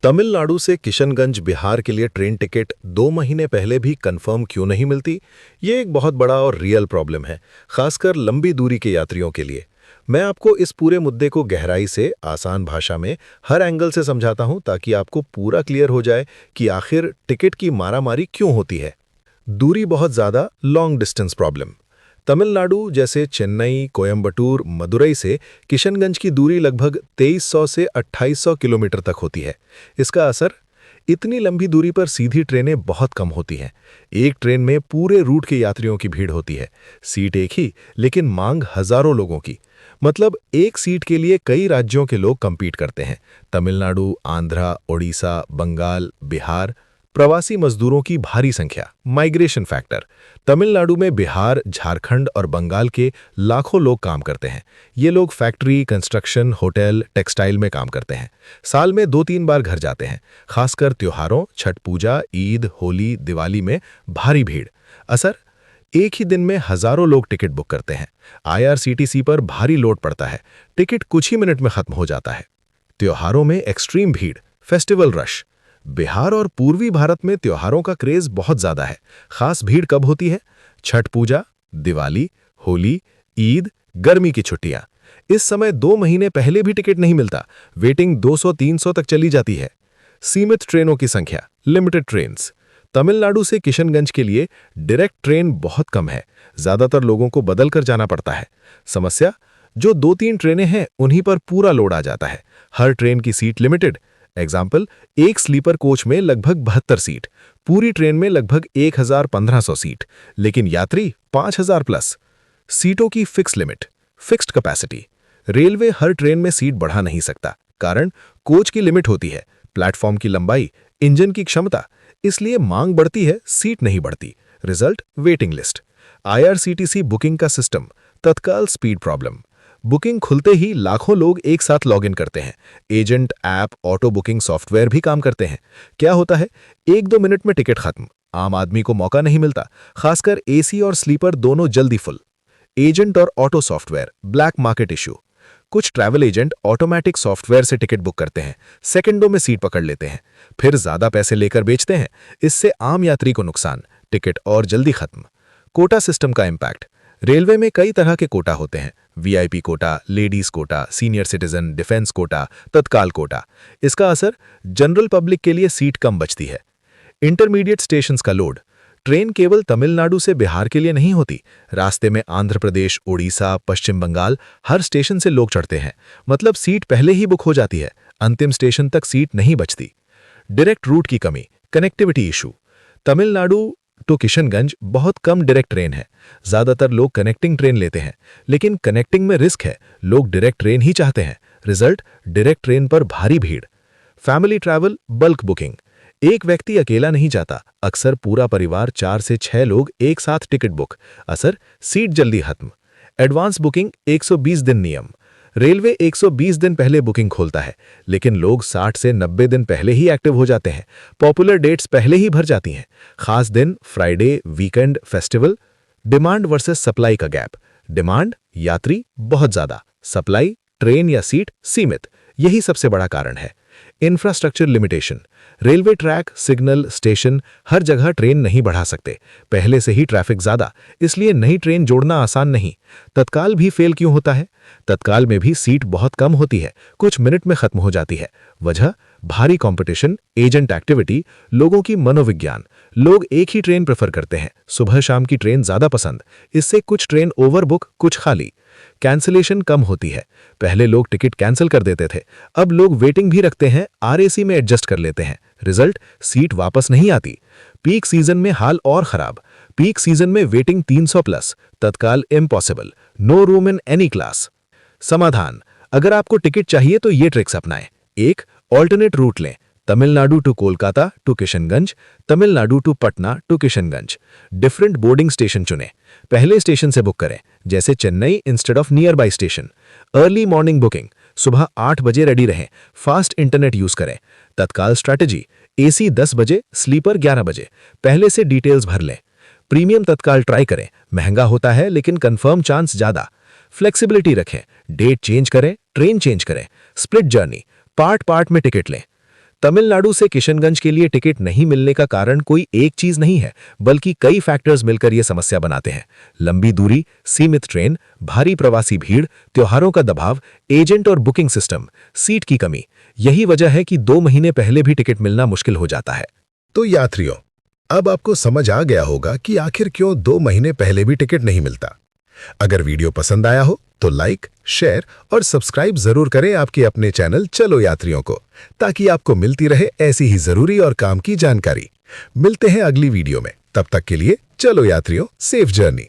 तमिलनाडु से किशनगंज बिहार के लिए ट्रेन टिकट 2 महीने पहले भी कंफर्म क्यों नहीं मिलती? ये एक बहुत बड़ा और रियल प्रॉब्लम है, खासकर लंबी दूरी के यात्रियों के लिए। मैं आपको इस पूरे मुद्दे को गहराई से, आसान भाषा में, हर एंगल से समझाता हूं ताकि आपको पूरा क्लियर हो जाए कि आखिर टिकट की मारामारी क्यों होती है। दूरी बहुत ज़्यादा, लॉन्ग डिस्टेंस प्रॉब्लम। तमिलनाडु जैसे चेन्नई, कोयंबटूर, मदुरई से किशनगंज की दूरी लगभग 2300 से 2800 किलोमीटर तक होती है। इसका असर, इतनी लंबी दूरी पर सीधी ट्रेनें बहुत कम होती हैं। एक ट्रेन में पूरे रूट के यात्रियों की भीड़ होती है। सीट एक ही, लेकिन मांग हजारों लोगों की। मतलब एक सीट के लिए कई राज्यों के लोग कंपीट करते हैं। तमिलनाडु, आंध्रा, ओडिशा, बंगाल, बिहार। प्रवासी मजदूरों की भारी संख्या, माइग्रेशन फैक्टर। तमिलनाडु में बिहार, झारखंड और बंगाल के लाखों लोग काम करते हैं। ये लोग फैक्ट्री, कंस्ट्रक्शन, होटल, टेक्सटाइल में काम करते हैं। साल में 2-3 बार घर जाते हैं। खासकर त्योहारों, छठ पूजा, ईद, होली, दिवाली में भारी भीड़। असर, एक ही दिन में हजारों लोग टिकट बुक करते हैं। आईआरसीटीसी पर भारी लोड पड़ता है। टिकट कुछ ही मिनट में खत्म हो जाता है। त्योहारों में एक्सट्रीम भीड़, फेस्टिवल रश। बिहार और पूर्वी भारत में त्योहारों का क्रेज बहुत ज्यादा है। खास भीड़ कब होती है? छठ पूजा, दिवाली, होली, ईद, गर्मी की छुट्टियां। इस समय 2 महीने पहले भी टिकट नहीं मिलता। वेटिंग 200-300 तक चली जाती है। सीमित ट्रेनों की संख्या, लिमिटेड ट्रेन्स। तमिलनाडु से किशनगंज के लिए डायरेक्ट ट्रेन बहुत कम है। ज्यादातर लोगों को बदल कर जाना पड़ता है। समस्या, जो 2-3 ट्रेनें हैं उन्हीं पर पूरा लोड आ जाता है। हर ट्रेन की सीट लिमिटेड। एग्जाम्पल, एक स्लीपर कोच में लगभग 72 सीट, पूरी ट्रेन में लगभग 1000-1500 सीट, लेकिन यात्री 5000 प्लस। सीटों की fix limit, fixed capacity. Railway हर ट्रेन में सीट बढ़ा नहीं सकता, कारण कोच की लिमिट होती है, प्लेटफॉर्म की लंबाई, इंजन की क्षमता। इसलिए मांग बढ़ती है, सीट नहीं बढ़ती। Result, waiting list. IRCTC booking का सिस्टम, तत्काल स्पीड प्रॉब्लम। बुकिंग खुलते ही लाखों लोग एक साथ लॉगिन करते हैं। Agent, app, auto booking software भी काम करते हैं। क्या होता है? 1-2 मिनट में टिकट खत्म। आम आदमी को मौका नहीं मिलता, खासकर एसी और स्लीपर दोनों जल्दी फुल। एजेंट और auto software, black market issue. कुछ ट्रैवल एजेंट ऑटोमेटिक सॉफ्टवेयर से टिकट बुक करते हैं, सेकंडों में सीट पकड़ लेते हैं, फिर ज्यादा पैसे लेकर बेचते हैं। इससे आम यात्री को नुकसान, टिकट और जल्दी खत्म। कोटा सिस्टम का इम्पैक्ट। रेलवे में कई तरह के कोटा होते हैं। VIP quota, ladies quota, senior citizen, defence quota, Tatkal quota. इसका असर, जनरल पब्लिक के लिए सीट कम बचती है। इंटरमीडिएट स्टेशंस का लोड। ट्रेन केवल तमिलनाडु से बिहार के लिए नहीं होती। रास्ते में आंध्र प्रदेश, ओडिशा, पश्चिम बंगाल, हर स्टेशन से लोग चढ़ते हैं। मतलब सीट पहले ही बुक हो जाती है, अंतिम स्टेशन तक सीट नहीं बचती। डायरेक्ट रूट की कमी, connectivity issue. Tamil Nadu to Kishanganj बहुत कम डायरेक्ट ट्रेन है। ज्यादातर लोग कनेक्टिंग ट्रेन लेते हैं, लेकिन कनेक्टिंग में रिस्क है। लोग डायरेक्ट ट्रेन ही चाहते हैं। रिजल्ट, डायरेक्ट ट्रेन पर भारी भीड़। Family travel, bulk booking. एक व्यक्ति अकेला नहीं जाता, अक्सर पूरा परिवार 4 से 6 लोग एक साथ टिकट बुक। असर, सीट जल्दी खत्म। एडवांस बुकिंग 120 दिन नियम। रेलवे 120 दिन पहले बुकिंग खोलता है, लेकिन लोग 60 से 90 दिन पहले ही एक्टिव हो जाते हैं। पॉपुलर डेट्स पहले ही भर जाती हैं। खास दिन, Friday, weekend, festival. Demand versus supply का गैप। डिमांड, यात्री बहुत ज्यादा, सप्लाई, ट्रेन या सीट सीमित। यही सबसे बड़ा कारण है। Infrastructure limitation. Railway track, signal, station, हर जगह ट्रेन नहीं बढ़ा सकते। पहले से ही ट्रैफिक ज्यादा, इसलिए नई ट्रेन जोड़ना आसान नहीं। तत्काल भी फेल क्यों होता है? तत्काल में भी सीट बहुत कम होती है, कुछ मिनट में खत्म हो जाती है। वजह, भारी कंपटीशन, एजेंट एक्टिविटी, लोगों की मनोविज्ञान। लोग एक ही ट्रेन प्रेफर करते हैं, सुबह शाम की ट्रेन ज्यादा पसंद। इससे कुछ ट्रेन ओवरबुक, कुछ खाली। कैंसिलेशन कम होती है। पहले लोग टिकट कैंसिल कर देते थे, अब लोग वेटिंग भी रखते हैं, आरएसी में एडजस्ट कर लेते हैं। रिजल्ट, सीट वापस नहीं आती। पीक सीजन में हाल और खराब। पीक सीजन में waiting 300 plus, Tatkal impossible, no room in any class. समाधान, अगर आपको टिकट चाहिए तो ये ट्रिक्स अपनाएं। 1. ऑल्टरनेट रूट लें। Tamil Nadu to Kolkata to Kishanganj, Tamil Nadu to Patna to Kishanganj. Different boarding station चुनें। पहले स्टेशन से बुक करें, जैसे Chennai instead of near by station. Early morning booking, सुबह 8 बजे रेडी रहें। फास्ट इंटरनेट यूज करें। तत्काल स्ट्रैटेजी, एसी 10 बजे, स्लीपर 11 बजे। पहले से डिटेल्स भर लें। प्रीमियम तत्काल ट्राई करें, महंगा होता है लेकिन कंफर्म चांस ज्यादा। फ्लेक्सिबिलिटी रखें, डेट चेंज करें, ट्रेन चेंज करें। स्प्लिट जर्नी, पार्ट पार्ट में टिकट लें। तमिलनाडु से किशनगंज के लिए टिकट नहीं मिलने का कारण कोई एक चीज नहीं है, बल्कि कई फैक्टर्स मिलकर यह समस्या बनाते हैं। लंबी दूरी, सीमित ट्रेन, भारी प्रवासी भीड़, त्योहारों का दबाव, एजेंट और बुकिंग सिस्टम, सीट की कमी, यही वजह है कि 2 महीने पहले भी टिकट मिलना मुश्किल हो जाता है। तो यात्रियों, अब आपको समझ आ गया होगा कि आखिर क्यों 2 महीने पहले भी टिकट नहीं मिलता। अगर वीडियो पसंद आया हो तो लाइक, शेयर और सब्सक्राइब जरूर करें आपके अपने चैनल चलो यात्रियों को, ताकि आपको मिलती रहे ऐसी ही जरूरी और काम की जानकारी। मिलते हैं अगली वीडियो में, तब तक के लिए चलो यात्रियों, सेफ जर्नी।